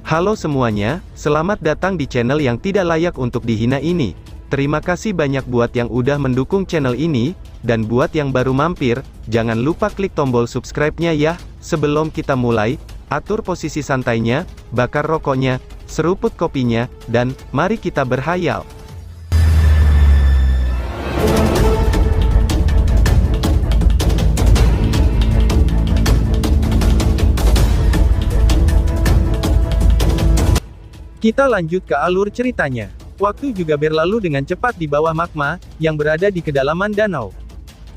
Halo semuanya, selamat datang di channel yang tidak layak untuk dihina ini. Terima kasih banyak buat yang udah mendukung channel ini, dan buat yang baru mampir, jangan lupa klik tombol subscribe-nya ya. Sebelum kita mulai, atur posisi santainya, bakar rokoknya, seruput kopinya, dan mari kita berhayal. Kita lanjut ke alur ceritanya. Waktu juga berlalu dengan cepat di bawah magma, yang berada di kedalaman danau.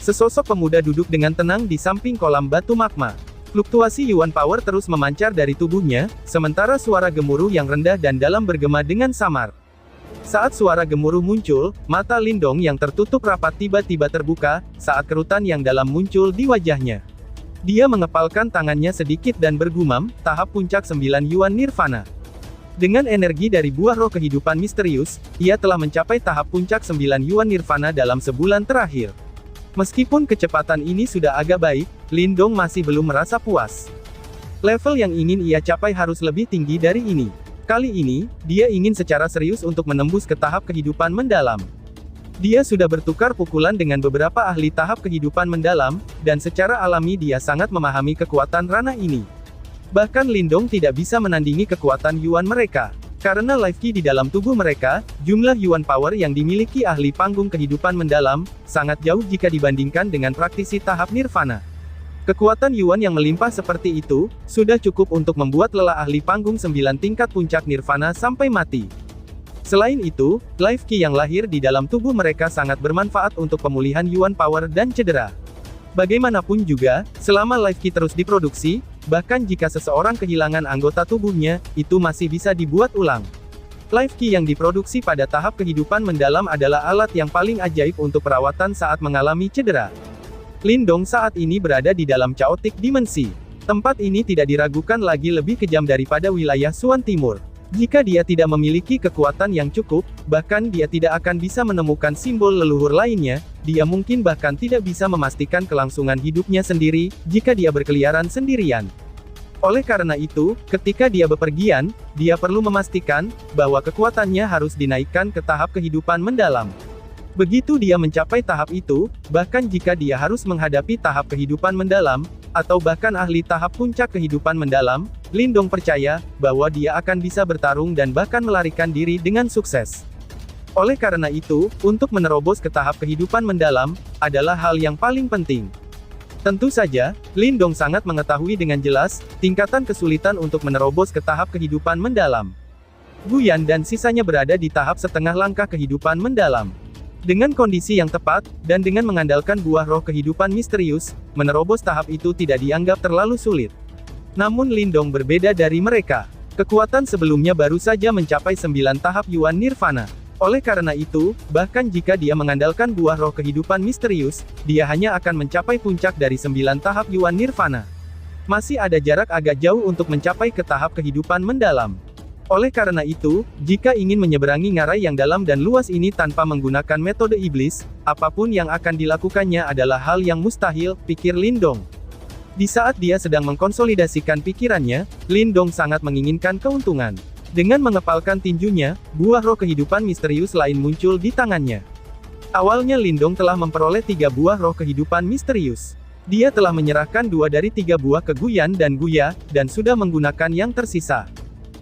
Sesosok pemuda duduk dengan tenang di samping kolam batu magma. Fluktuasi Yuan Power terus memancar dari tubuhnya, sementara suara gemuruh yang rendah dan dalam bergema dengan samar. Saat suara gemuruh muncul, mata Lindong yang tertutup rapat tiba-tiba terbuka, saat kerutan yang dalam muncul di wajahnya. Dia mengepalkan tangannya sedikit dan bergumam, tahap puncak 9 Yuan Nirvana. Dengan energi dari buah roh kehidupan misterius, ia telah mencapai tahap puncak 9 Yuan Nirvana dalam sebulan terakhir. Meskipun kecepatan ini sudah agak baik, Lindong masih belum merasa puas. Level yang ingin ia capai harus lebih tinggi dari ini. Kali ini, dia ingin secara serius untuk menembus ke tahap kehidupan mendalam. Dia sudah bertukar pukulan dengan beberapa ahli tahap kehidupan mendalam, dan secara alami dia sangat memahami kekuatan ranah ini. Bahkan Lindong tidak bisa menandingi kekuatan Yuan mereka. Karena life ki di dalam tubuh mereka, jumlah Yuan Power yang dimiliki ahli panggung kehidupan mendalam, sangat jauh jika dibandingkan dengan praktisi tahap Nirvana. Kekuatan Yuan yang melimpah seperti itu, sudah cukup untuk membuat lelah ahli panggung 9 tingkat puncak Nirvana sampai mati. Selain itu, life ki yang lahir di dalam tubuh mereka sangat bermanfaat untuk pemulihan Yuan Power dan cedera. Bagaimanapun juga, selama life ki terus diproduksi, bahkan jika seseorang kehilangan anggota tubuhnya, itu masih bisa dibuat ulang. Life ki yang diproduksi pada tahap kehidupan mendalam adalah alat yang paling ajaib untuk perawatan saat mengalami cedera. Lindong saat ini berada di dalam chaotic dimensi. Tempat ini tidak diragukan lagi lebih kejam daripada wilayah Suan Timur. Jika dia tidak memiliki kekuatan yang cukup, bahkan dia tidak akan bisa menemukan simbol leluhur lainnya, dia mungkin bahkan tidak bisa memastikan kelangsungan hidupnya sendiri, jika dia berkeliaran sendirian. Oleh karena itu, ketika dia bepergian, dia perlu memastikan, bahwa kekuatannya harus dinaikkan ke tahap kehidupan mendalam. Begitu dia mencapai tahap itu, bahkan jika dia harus menghadapi tahap kehidupan mendalam, atau bahkan ahli tahap puncak kehidupan mendalam, Lindong percaya, bahwa dia akan bisa bertarung dan bahkan melarikan diri dengan sukses. Oleh karena itu, untuk menerobos ke tahap kehidupan mendalam, adalah hal yang paling penting. Tentu saja, Lindong sangat mengetahui dengan jelas, tingkatan kesulitan untuk menerobos ke tahap kehidupan mendalam. Guyan dan sisanya berada di tahap setengah langkah kehidupan mendalam. Dengan kondisi yang tepat, dan dengan mengandalkan buah roh kehidupan misterius, menerobos tahap itu tidak dianggap terlalu sulit. Namun Lindong berbeda dari mereka. Kekuatan sebelumnya baru saja mencapai 9 tahap Yuan Nirvana. Oleh karena itu, bahkan jika dia mengandalkan buah roh kehidupan misterius, dia hanya akan mencapai puncak dari 9 tahap Yuan Nirvana. Masih ada jarak agak jauh untuk mencapai ke tahap kehidupan mendalam. Oleh karena itu, jika ingin menyeberangi ngarai yang dalam dan luas ini tanpa menggunakan metode iblis, apapun yang akan dilakukannya adalah hal yang mustahil, pikir Lindong. Di saat dia sedang mengkonsolidasikan pikirannya, Lindong sangat menginginkan keuntungan. Dengan mengepalkan tinjunya, buah roh kehidupan misterius lain muncul di tangannya. Awalnya Lindong telah memperoleh 3 buah roh kehidupan misterius. Dia telah menyerahkan 2 dari 3 buah ke Guyan dan Guya, dan sudah menggunakan yang tersisa.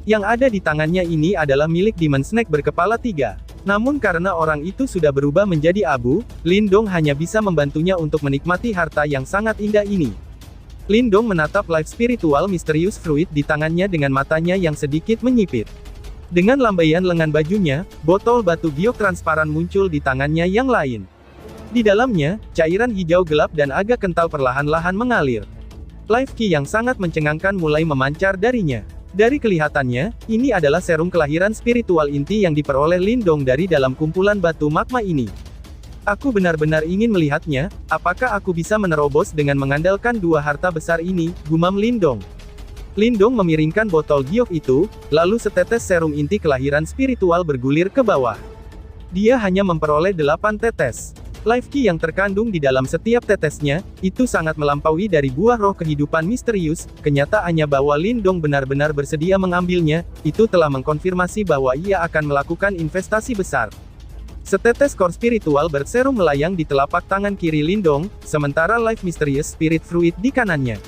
Yang ada di tangannya ini adalah milik Demon Snake berkepala 3. Namun karena orang itu sudah berubah menjadi abu, Lindong hanya bisa membantunya untuk menikmati harta yang sangat indah ini. Lindong menatap life spiritual misterius fruit di tangannya dengan matanya yang sedikit menyipit. Dengan lambaian lengan bajunya, botol batu giok transparan muncul di tangannya yang lain. Di dalamnya, cairan hijau gelap dan agak kental perlahan-lahan mengalir. Life ki yang sangat mencengangkan mulai memancar darinya. Dari kelihatannya, ini adalah serum kelahiran spiritual inti yang diperoleh Lindong dari dalam kumpulan batu magma ini. Aku benar-benar ingin melihatnya, apakah aku bisa menerobos dengan mengandalkan 2 harta besar ini, gumam Lindong. Lindong memiringkan botol giok itu, lalu setetes serum inti kelahiran spiritual bergulir ke bawah. Dia hanya memperoleh 8 tetes. Life Ki yang terkandung di dalam setiap tetesnya, itu sangat melampaui dari buah roh kehidupan misterius. Kenyataannya bahwa Lindong benar-benar bersedia mengambilnya, itu telah mengkonfirmasi bahwa ia akan melakukan investasi besar. Setetes core spiritual berserum melayang di telapak tangan kiri Lindong, sementara Life Mysterious Spirit Fruit di kanannya.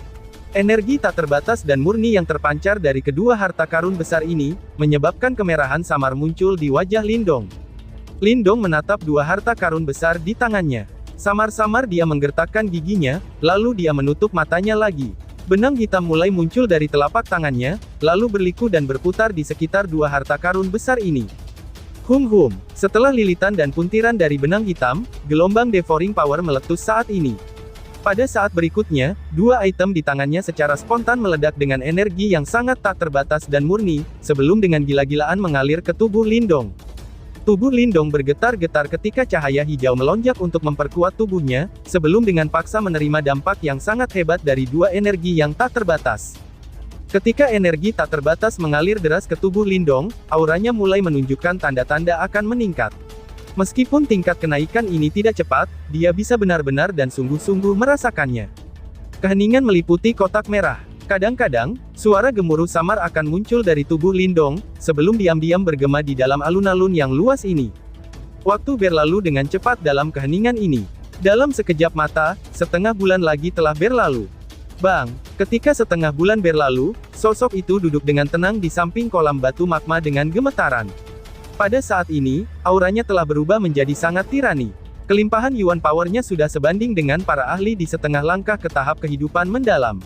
Energi tak terbatas dan murni yang terpancar dari kedua harta karun besar ini, menyebabkan kemerahan samar muncul di wajah Lindong. Lindong menatap dua harta karun besar di tangannya. Samar-samar dia menggertakkan giginya, lalu dia menutup matanya lagi. Benang hitam mulai muncul dari telapak tangannya, lalu berliku dan berputar di sekitar dua harta karun besar ini. Hum. Setelah lilitan dan puntiran dari benang hitam, gelombang devouring power meletus saat ini. Pada saat berikutnya, dua item di tangannya secara spontan meledak dengan energi yang sangat tak terbatas dan murni, sebelum dengan gila-gilaan mengalir ke tubuh Lindong. Tubuh Lindong bergetar-getar ketika cahaya hijau melonjak untuk memperkuat tubuhnya, sebelum dengan paksa menerima dampak yang sangat hebat dari dua energi yang tak terbatas. Ketika energi tak terbatas mengalir deras ke tubuh Lindong, auranya mulai menunjukkan tanda-tanda akan meningkat. Meskipun tingkat kenaikan ini tidak cepat, dia bisa benar-benar dan sungguh-sungguh merasakannya. Keheningan meliputi kotak merah. Kadang-kadang, suara gemuruh samar akan muncul dari tubuh Lindong, sebelum diam-diam bergema di dalam alun-alun yang luas ini. Waktu berlalu dengan cepat dalam keheningan ini. Dalam sekejap mata, setengah bulan lagi telah berlalu. Bang! Ketika setengah bulan berlalu, sosok itu duduk dengan tenang di samping kolam batu magma dengan gemetaran. Pada saat ini, auranya telah berubah menjadi sangat tirani. Kelimpahan yuan powernya sudah sebanding dengan para ahli di setengah langkah ke tahap kehidupan mendalam.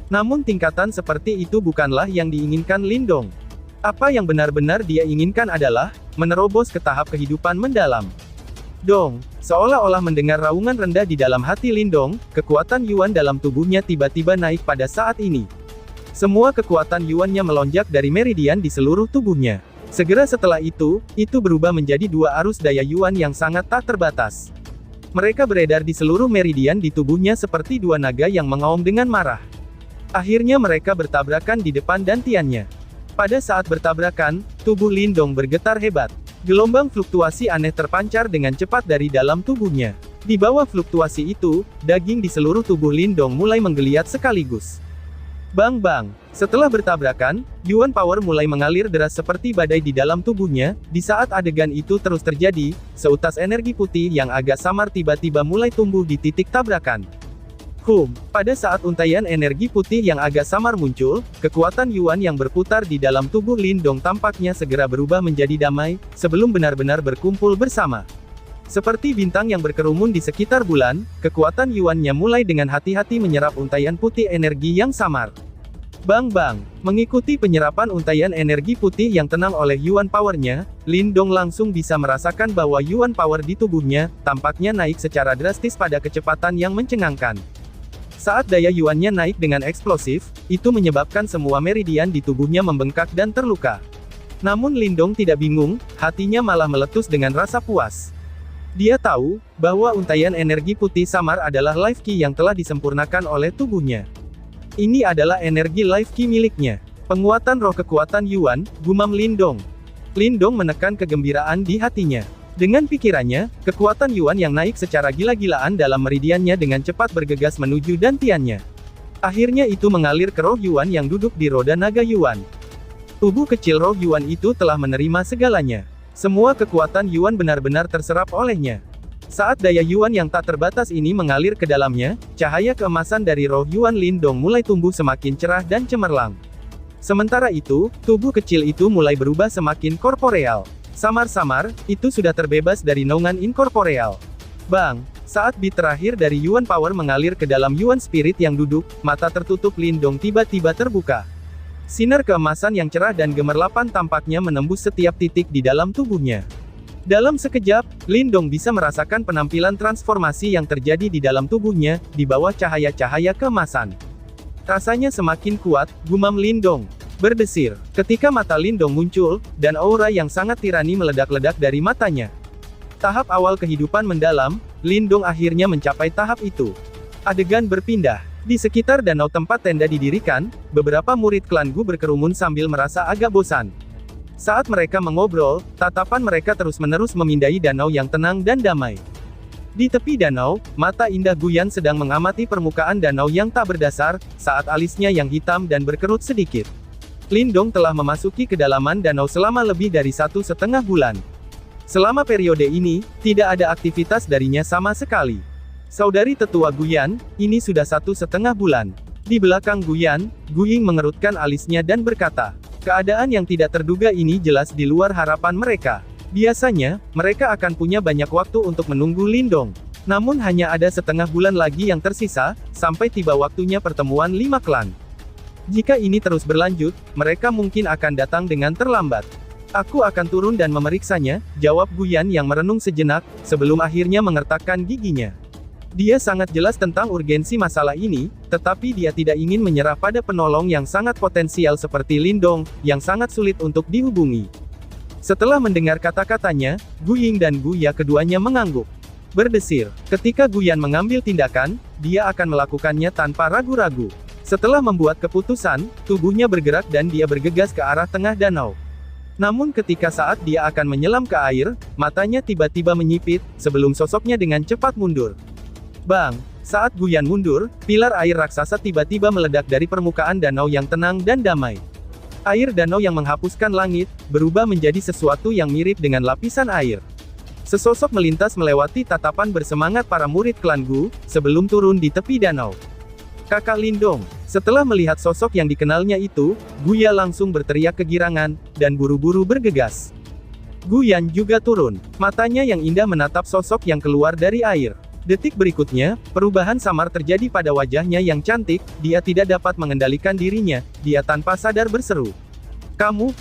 Namun tingkatan seperti itu bukanlah yang diinginkan Lindong. Apa yang benar-benar dia inginkan adalah, menerobos ke tahap kehidupan mendalam. Dong, seolah-olah mendengar raungan rendah di dalam hati Lindong, kekuatan Yuan dalam tubuhnya tiba-tiba naik pada saat ini. Semua kekuatan Yuannya melonjak dari meridian di seluruh tubuhnya. Segera setelah itu berubah menjadi dua arus daya Yuan yang sangat tak terbatas. Mereka beredar di seluruh meridian di tubuhnya seperti dua naga yang mengaum dengan marah. Akhirnya mereka bertabrakan di depan dantiannya. Pada saat bertabrakan, tubuh Lindong bergetar hebat. Gelombang fluktuasi aneh terpancar dengan cepat dari dalam tubuhnya. Di bawah fluktuasi itu, daging di seluruh tubuh Lindong mulai menggeliat sekaligus. Bang! Setelah bertabrakan, Yuan Power mulai mengalir deras seperti badai di dalam tubuhnya. Di saat adegan itu terus terjadi, seutas energi putih yang agak samar tiba-tiba mulai tumbuh di titik tabrakan. Pada saat untaian energi putih yang agak samar muncul, kekuatan Yuan yang berputar di dalam tubuh Lindong tampaknya segera berubah menjadi damai, sebelum benar-benar berkumpul bersama. Seperti bintang yang berkerumun di sekitar bulan, kekuatan Yuannya mulai dengan hati-hati menyerap untaian putih energi yang samar. Bang! Mengikuti penyerapan untaian energi putih yang tenang oleh Yuan Powernya, Lindong langsung bisa merasakan bahwa Yuan Power di tubuhnya, tampaknya naik secara drastis pada kecepatan yang mencengangkan. Saat daya Yuannya naik dengan eksplosif, itu menyebabkan semua meridian di tubuhnya membengkak dan terluka. Namun Lindong tidak bingung, hatinya malah meletus dengan rasa puas. Dia tahu, bahwa untaian energi putih samar adalah Life Ki yang telah disempurnakan oleh tubuhnya. Ini adalah energi Life Ki miliknya. Penguatan roh kekuatan Yuan, gumam Lindong. Lindong menekan kegembiraan di hatinya. Dengan pikirannya, kekuatan Yuan yang naik secara gila-gilaan dalam meridiannya dengan cepat bergegas menuju dantiannya. Akhirnya itu mengalir ke roh Yuan yang duduk di roda naga Yuan. Tubuh kecil roh Yuan itu telah menerima segalanya. Semua kekuatan Yuan benar-benar terserap olehnya. Saat daya Yuan yang tak terbatas ini mengalir ke dalamnya, cahaya keemasan dari roh Yuan Lindong mulai tumbuh semakin cerah dan cemerlang. Sementara itu, tubuh kecil itu mulai berubah semakin korporeal. Samar-samar, itu sudah terbebas dari naungan inkorporeal. Bang! Saat beat terakhir dari Yuan Power mengalir ke dalam Yuan Spirit yang duduk, mata tertutup Lindong tiba-tiba terbuka. Sinar keemasan yang cerah dan gemerlapan tampaknya menembus setiap titik di dalam tubuhnya. Dalam sekejap, Lindong bisa merasakan penampilan transformasi yang terjadi di dalam tubuhnya, di bawah cahaya-cahaya keemasan. Rasanya semakin kuat, gumam Lindong. Berdesir. Ketika mata Lindong muncul, dan aura yang sangat tirani meledak-ledak dari matanya. Tahap awal kehidupan mendalam, Lindong akhirnya mencapai tahap itu. Adegan berpindah. Di sekitar danau tempat tenda didirikan, beberapa murid klan Gu berkerumun sambil merasa agak bosan. Saat mereka mengobrol, tatapan mereka terus-menerus memindai danau yang tenang dan damai. Di tepi danau, mata indah Guyan sedang mengamati permukaan danau yang tak berdasar, saat alisnya yang hitam dan berkerut sedikit. Lindong telah memasuki kedalaman danau selama lebih dari 1,5 bulan. Selama periode ini, tidak ada aktivitas darinya sama sekali. Saudari tetua Guyan, ini sudah 1,5 bulan. Di belakang Guyan, Guying mengerutkan alisnya dan berkata, keadaan yang tidak terduga ini jelas di luar harapan mereka. Biasanya, mereka akan punya banyak waktu untuk menunggu Lindong. Namun hanya ada setengah bulan lagi yang tersisa, sampai tiba waktunya pertemuan 5 klan. Jika ini terus berlanjut, mereka mungkin akan datang dengan terlambat. Aku akan turun dan memeriksanya, jawab Guyan yang merenung sejenak, sebelum akhirnya mengertakkan giginya. Dia sangat jelas tentang urgensi masalah ini, tetapi dia tidak ingin menyerah pada penolong yang sangat potensial seperti Lindong, yang sangat sulit untuk dihubungi. Setelah mendengar kata-katanya, Guying dan Guya keduanya mengangguk. Berdesir, ketika Guyan mengambil tindakan, dia akan melakukannya tanpa ragu-ragu. Setelah membuat keputusan, tubuhnya bergerak dan dia bergegas ke arah tengah danau. Namun ketika saat dia akan menyelam ke air, matanya tiba-tiba menyipit, sebelum sosoknya dengan cepat mundur. Bang! Saat Guyan mundur, pilar air raksasa tiba-tiba meledak dari permukaan danau yang tenang dan damai. Air danau yang menghapuskan langit, berubah menjadi sesuatu yang mirip dengan lapisan air. Sesosok melintas melewati tatapan bersemangat para murid klan Gu, sebelum turun di tepi danau. Kakak Lindong. Setelah melihat sosok yang dikenalnya itu, Guya langsung berteriak kegirangan, dan buru-buru bergegas. Guyan juga turun. Matanya yang indah menatap sosok yang keluar dari air. Detik berikutnya, perubahan samar terjadi pada wajahnya yang cantik, dia tidak dapat mengendalikan dirinya, dia tanpa sadar berseru. Kamu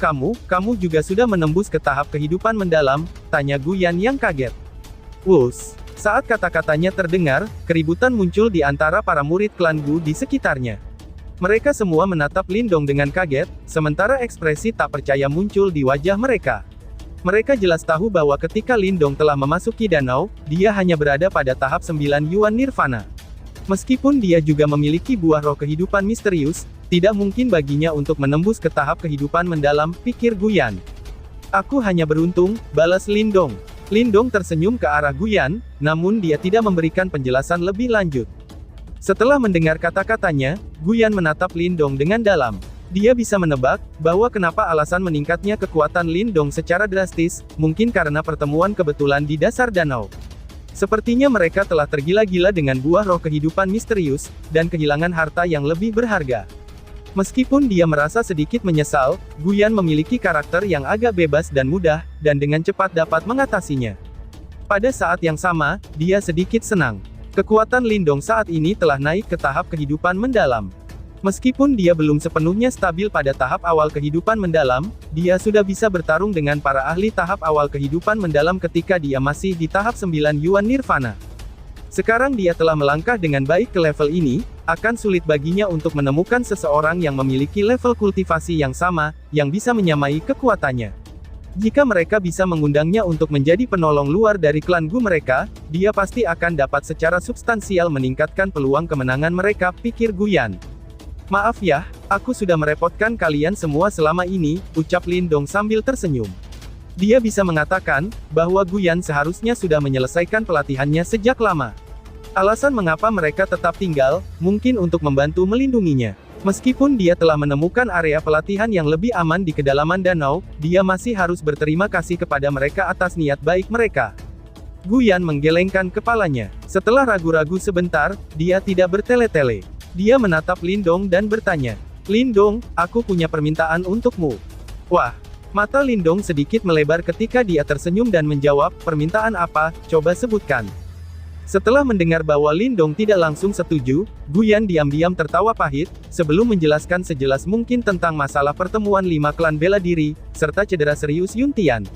juga sudah menembus ke tahap kehidupan mendalam, tanya Guyan yang kaget. Wus! Saat kata-katanya terdengar, keributan muncul di antara para murid klan Gu di sekitarnya. Mereka semua menatap Lindong dengan kaget, sementara ekspresi tak percaya muncul di wajah mereka. Mereka jelas tahu bahwa ketika Lindong telah memasuki danau, dia hanya berada pada tahap 9 Yuan Nirvana. Meskipun dia juga memiliki buah roh kehidupan misterius, tidak mungkin baginya untuk menembus ke tahap kehidupan mendalam, pikir Guyan. Aku hanya beruntung, balas Lindong. Lindong tersenyum ke arah Guyan, namun dia tidak memberikan penjelasan lebih lanjut. Setelah mendengar kata-katanya, Guyan menatap Lindong dengan dalam. Dia bisa menebak, bahwa kenapa alasan meningkatnya kekuatan Lindong secara drastis, mungkin karena pertemuan kebetulan di dasar danau. Sepertinya mereka telah tergila-gila dengan buah roh kehidupan misterius, dan kehilangan harta yang lebih berharga. Meskipun dia merasa sedikit menyesal, Guyan memiliki karakter yang agak bebas dan mudah, dan dengan cepat dapat mengatasinya. Pada saat yang sama, dia sedikit senang. Kekuatan Lindong saat ini telah naik ke tahap kehidupan mendalam. Meskipun dia belum sepenuhnya stabil pada tahap awal kehidupan mendalam, dia sudah bisa bertarung dengan para ahli tahap awal kehidupan mendalam ketika dia masih di tahap 9 Yuan Nirvana. Sekarang dia telah melangkah dengan baik ke level ini, akan sulit baginya untuk menemukan seseorang yang memiliki level kultivasi yang sama, yang bisa menyamai kekuatannya. Jika mereka bisa mengundangnya untuk menjadi penolong luar dari klan Gu mereka, dia pasti akan dapat secara substansial meningkatkan peluang kemenangan mereka, pikir Guyan. Maaf ya, aku sudah merepotkan kalian semua selama ini, ucap Lindong sambil tersenyum. Dia bisa mengatakan, bahwa Guyan seharusnya sudah menyelesaikan pelatihannya sejak lama. Alasan mengapa mereka tetap tinggal, mungkin untuk membantu melindunginya. Meskipun dia telah menemukan area pelatihan yang lebih aman di kedalaman danau, dia masih harus berterima kasih kepada mereka atas niat baik mereka. Guyan menggelengkan kepalanya. Setelah ragu-ragu sebentar, dia tidak bertele-tele. Dia menatap Lindong dan bertanya, Lindong, aku punya permintaan untukmu. Wah, mata Lindong sedikit melebar ketika dia tersenyum dan menjawab, permintaan apa, coba sebutkan. Setelah mendengar bahwa Lindong tidak langsung setuju, Guyan diam-diam tertawa pahit, sebelum menjelaskan sejelas mungkin tentang masalah pertemuan 5 klan bela diri, serta cedera serius Yuntian.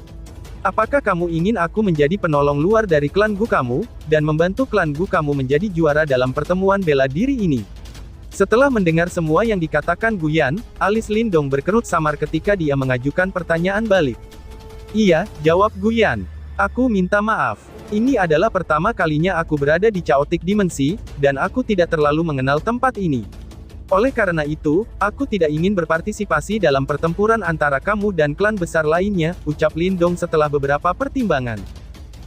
Apakah kamu ingin aku menjadi penolong luar dari klan Gu kamu, dan membantu klan Gu kamu menjadi juara dalam pertemuan bela diri ini? Setelah mendengar semua yang dikatakan Guyan, alis Lindong berkerut samar ketika dia mengajukan pertanyaan balik. Iya, jawab Guyan. Aku minta maaf. Ini adalah pertama kalinya aku berada di Chaotic Dimensi, dan aku tidak terlalu mengenal tempat ini. Oleh karena itu, aku tidak ingin berpartisipasi dalam pertempuran antara kamu dan klan besar lainnya, ucap Lindong setelah beberapa pertimbangan.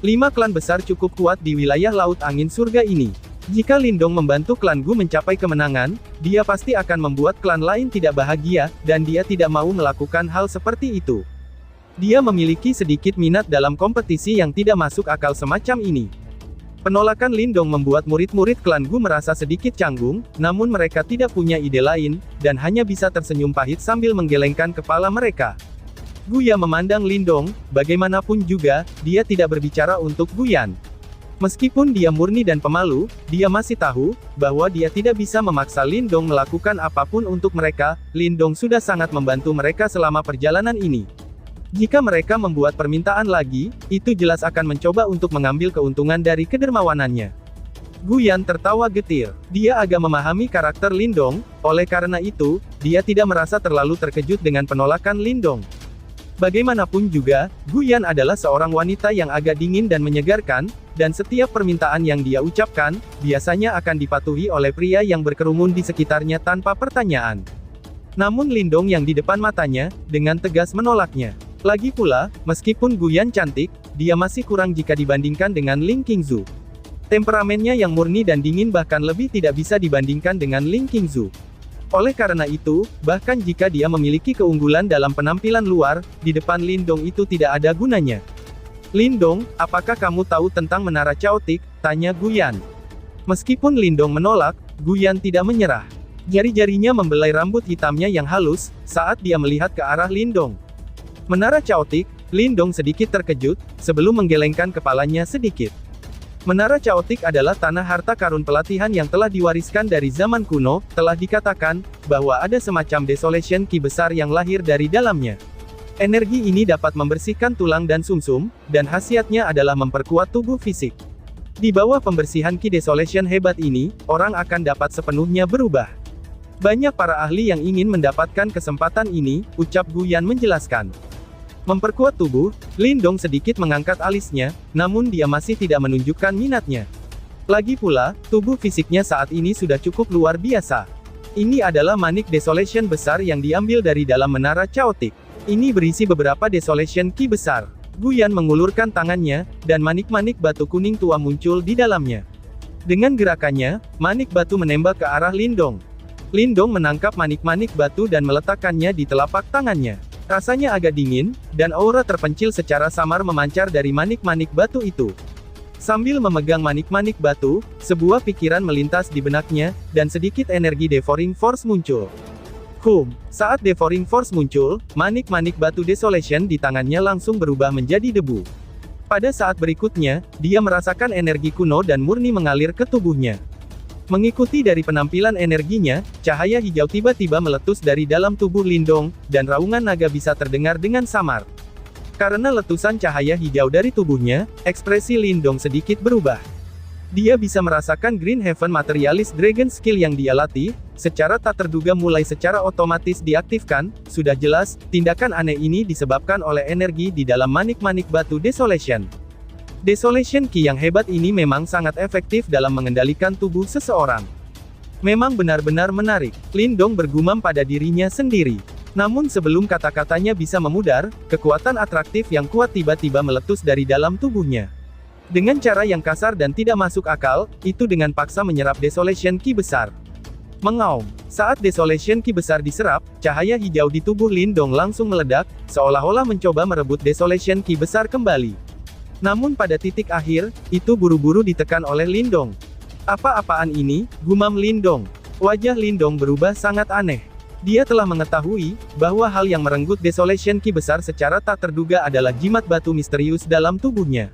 5 klan besar cukup kuat di wilayah Laut Angin Surga ini. Jika Lindong membantu klan Gu mencapai kemenangan, dia pasti akan membuat klan lain tidak bahagia, dan dia tidak mau melakukan hal seperti itu. Dia memiliki sedikit minat dalam kompetisi yang tidak masuk akal semacam ini. Penolakan Lindong membuat murid-murid klan Gu merasa sedikit canggung, namun mereka tidak punya ide lain, dan hanya bisa tersenyum pahit sambil menggelengkan kepala mereka. Guya memandang Lindong, bagaimanapun juga, dia tidak berbicara untuk Guyan. Meskipun dia murni dan pemalu, dia masih tahu, bahwa dia tidak bisa memaksa Lindong melakukan apapun untuk mereka. Lindong sudah sangat membantu mereka selama perjalanan ini. Jika mereka membuat permintaan lagi, itu jelas akan mencoba untuk mengambil keuntungan dari kedermawanannya. Guyan tertawa getir. Dia agak memahami karakter Lindong, oleh karena itu, dia tidak merasa terlalu terkejut dengan penolakan Lindong. Bagaimanapun juga, Guyan adalah seorang wanita yang agak dingin dan menyegarkan, dan setiap permintaan yang dia ucapkan, biasanya akan dipatuhi oleh pria yang berkerumun di sekitarnya tanpa pertanyaan. Namun Lindong yang di depan matanya, dengan tegas menolaknya. Lagi pula, meskipun Guyan cantik, dia masih kurang jika dibandingkan dengan Ling Qingzu. Temperamennya yang murni dan dingin bahkan lebih tidak bisa dibandingkan dengan Ling Qingzu. Oleh karena itu, bahkan jika dia memiliki keunggulan dalam penampilan luar, di depan Lindong itu tidak ada gunanya. Lindong, apakah kamu tahu tentang Menara Chaotic? Tanya Guyan. Meskipun Lindong menolak, Guyan tidak menyerah. Jari-jarinya membelai rambut hitamnya yang halus, saat dia melihat ke arah Lindong. Menara Chaotic, Lindong sedikit terkejut, sebelum menggelengkan kepalanya sedikit. Menara Chaotic adalah tanah harta karun pelatihan yang telah diwariskan dari zaman kuno. Telah dikatakan, bahwa ada semacam Desolation Ki besar yang lahir dari dalamnya. Energi ini dapat membersihkan tulang dan sumsum, dan khasiatnya adalah memperkuat tubuh fisik. Di bawah pembersihan Ki Desolation hebat ini, orang akan dapat sepenuhnya berubah. Banyak para ahli yang ingin mendapatkan kesempatan ini, ucap Guyan menjelaskan. Memperkuat tubuh, Lindong sedikit mengangkat alisnya, namun dia masih tidak menunjukkan minatnya. Lagi pula, tubuh fisiknya saat ini sudah cukup luar biasa. Ini adalah manik Desolation besar yang diambil dari dalam Menara Chaotic. Ini berisi beberapa Desolation Ki besar. Guyan mengulurkan tangannya, dan manik-manik batu kuning tua muncul di dalamnya. Dengan gerakannya, manik batu menembak ke arah Lindong. Lindong menangkap manik-manik batu dan meletakkannya di telapak tangannya. Rasanya agak dingin, dan aura terpencil secara samar memancar dari manik-manik batu itu. Sambil memegang manik-manik batu, sebuah pikiran melintas di benaknya, dan sedikit energi Devouring Force muncul. Saat Devouring Force muncul, manik-manik batu Desolation di tangannya langsung berubah menjadi debu. Pada saat berikutnya, dia merasakan energi kuno dan murni mengalir ke tubuhnya. Mengikuti dari penampilan energinya, cahaya hijau tiba-tiba meletus dari dalam tubuh Lindong, dan raungan naga bisa terdengar dengan samar. Karena letusan cahaya hijau dari tubuhnya, ekspresi Lindong sedikit berubah. Dia bisa merasakan Green Heaven Materialist Dragon Skill yang dia latih, secara tak terduga mulai secara otomatis diaktifkan. Sudah jelas, tindakan aneh ini disebabkan oleh energi di dalam manik-manik batu Desolation. Desolation Ki yang hebat ini memang sangat efektif dalam mengendalikan tubuh seseorang. Memang benar-benar menarik, Lindong bergumam pada dirinya sendiri. Namun sebelum kata-katanya bisa memudar, kekuatan atraktif yang kuat tiba-tiba meletus dari dalam tubuhnya. Dengan cara yang kasar dan tidak masuk akal, itu dengan paksa menyerap Desolation Ki besar. Mengaum. Saat Desolation Ki besar diserap, cahaya hijau di tubuh Lindong langsung meledak, seolah-olah mencoba merebut Desolation Ki besar kembali. Namun pada titik akhir, itu buru-buru ditekan oleh Lindong. Apa-apaan ini, gumam Lindong. Wajah Lindong berubah sangat aneh. Dia telah mengetahui, bahwa hal yang merenggut Desolation Ki besar secara tak terduga adalah jimat batu misterius dalam tubuhnya.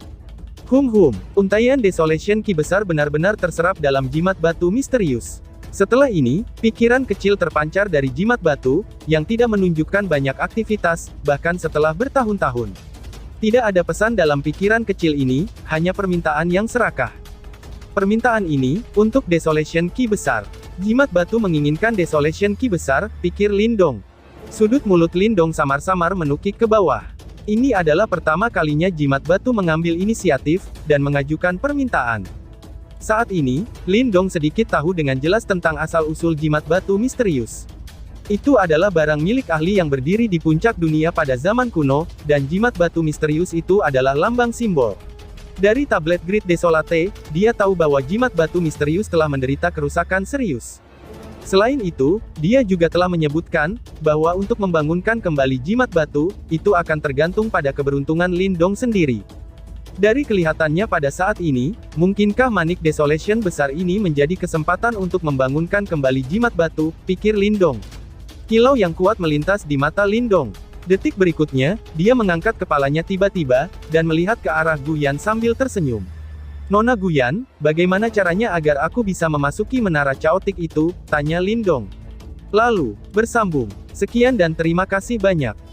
Untaian Desolation Ki besar benar-benar terserap dalam jimat batu misterius. Setelah ini, pikiran kecil terpancar dari jimat batu, yang tidak menunjukkan banyak aktivitas, bahkan setelah bertahun-tahun. Tidak ada pesan dalam pikiran kecil ini, hanya permintaan yang serakah. Permintaan ini, untuk Desolation Ki besar. Jimat batu menginginkan Desolation Ki besar, pikir Lindong. Sudut mulut Lindong samar-samar menukik ke bawah. Ini adalah pertama kalinya jimat batu mengambil inisiatif, dan mengajukan permintaan. Saat ini, Lindong sedikit tahu dengan jelas tentang asal-usul jimat batu misterius. Itu adalah barang milik ahli yang berdiri di puncak dunia pada zaman kuno, dan jimat batu misterius itu adalah lambang simbol. Dari tablet Grid Desolate, dia tahu bahwa jimat batu misterius telah menderita kerusakan serius. Selain itu, dia juga telah menyebutkan, bahwa untuk membangunkan kembali jimat batu, itu akan tergantung pada keberuntungan Lindong sendiri. Dari kelihatannya pada saat ini, mungkinkah Manic Desolation besar ini menjadi kesempatan untuk membangunkan kembali jimat batu, pikir Lindong. Kilau yang kuat melintas di mata Lindong. Detik berikutnya, dia mengangkat kepalanya tiba-tiba, dan melihat ke arah Guyan sambil tersenyum. Nona Guyan, bagaimana caranya agar aku bisa memasuki menara caotik itu? Tanya Lindong. Lalu, bersambung. Sekian dan terima kasih banyak.